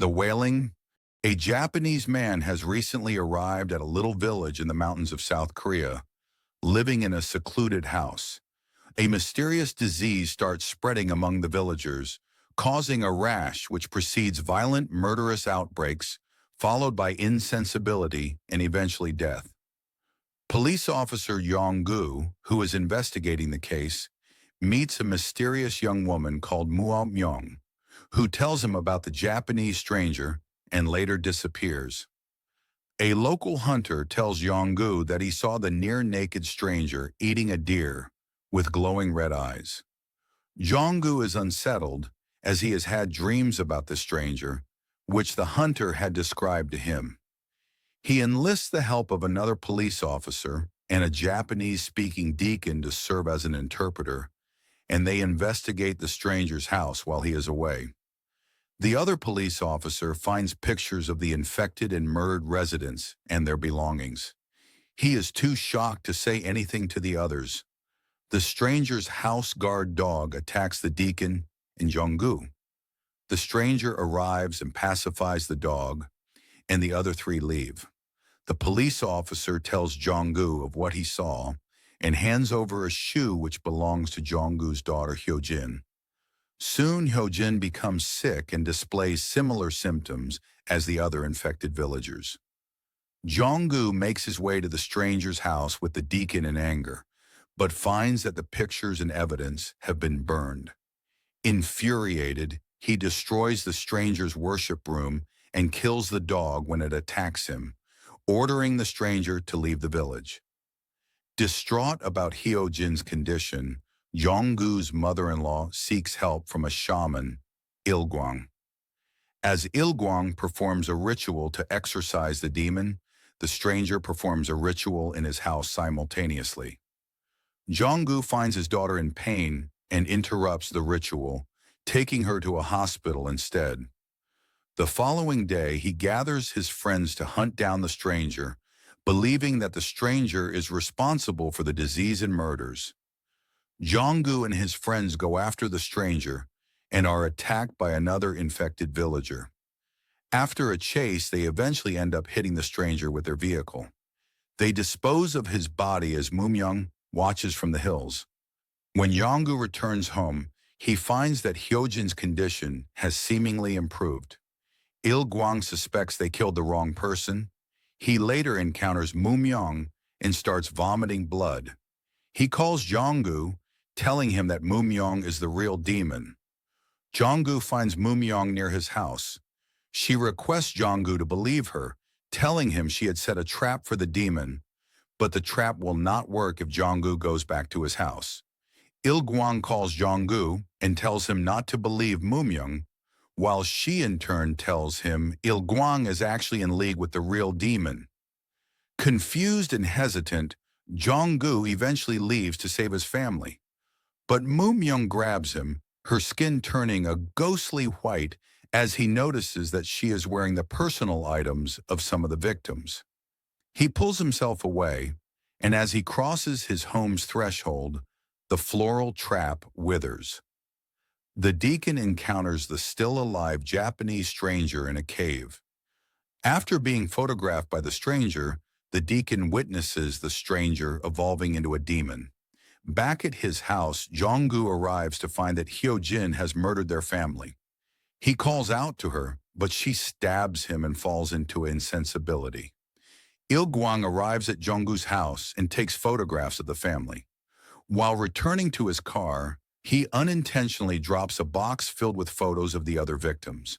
The wailing. A Japanese man has recently arrived at a little village in the mountains of South Korea, living in a secluded house. A mysterious disease starts spreading among the villagers, causing a rash which precedes violent, murderous outbreaks, followed by insensibility and eventually death. Police officer Yong-gu, who is investigating the case, meets a mysterious young woman called Muo Myung, who tells him about the Japanese stranger and later disappears. A local hunter tells Yong-gu that he saw the near-naked stranger eating a deer with glowing red eyes. Jong-gu is unsettled as he has had dreams about the stranger, which the hunter had described to him. He enlists the help of another police officer and a Japanese-speaking deacon to serve as an interpreter, and they investigate the stranger's house while he is away. The other police officer finds pictures of the infected and murdered residents and their belongings. He is too shocked to say anything to the others. The stranger's house guard dog attacks the deacon and Jong-gu. The stranger arrives and pacifies the dog, and the other three leave. The police officer tells Jong-gu of what he saw and hands over a shoe which belongs to Jong-gu's daughter Hyojin. Soon Hyojin becomes sick and displays similar symptoms as the other infected villagers. Jong-gu makes his way to the stranger's house with the deacon in anger, but finds that the pictures and evidence have been burned. Infuriated, he destroys the stranger's worship room and kills the dog when it attacks him, ordering the stranger to leave the village. Distraught about Hyojin's condition, Jong-gu's mother-in-law seeks help from a shaman, Il-gwang. As Il-gwang performs a ritual to exorcise the demon, the stranger performs a ritual in his house simultaneously. Jong-gu finds his daughter in pain and interrupts the ritual, taking her to a hospital instead. The following day, he gathers his friends to hunt down the stranger, believing that the stranger is responsible for the disease and murders. Jong-gu and his friends go after the stranger and are attacked by another infected villager. After a chase, they eventually end up hitting the stranger with their vehicle. They dispose of his body as Mumyung watches from the hills. When Jong-gu returns home, he finds that Hyojin's condition has seemingly improved. Il-gwang suspects they killed the wrong person. He later encounters Mumyung and starts vomiting blood. He calls Jong-gu, telling him that Mumyong is the real demon. Jong-gu finds Mumyong near his house. She requests Jong-gu to believe her, telling him she had set a trap for the demon, but the trap will not work if Jong-gu goes back to his house. Il-gwang calls Jong-gu and tells him not to believe Mumyong, while she in turn tells him Il-gwang is actually in league with the real demon. Confused and hesitant, Jong-gu eventually leaves to save his family. But Mumyong grabs him, her skin turning a ghostly white as he notices that she is wearing the personal items of some of the victims. He pulls himself away, and as he crosses his home's threshold, the floral trap withers. The deacon encounters the still-alive Japanese stranger in a cave. After being photographed by the stranger, the deacon witnesses the stranger evolving into a demon. Back at his house, Jong-gu arrives to find that Hyojin has murdered their family. He calls out to her, but she stabs him and falls into insensibility. Il-gwang arrives at Jong-gu's house and takes photographs of the family. While returning to his car, he unintentionally drops a box filled with photos of the other victims.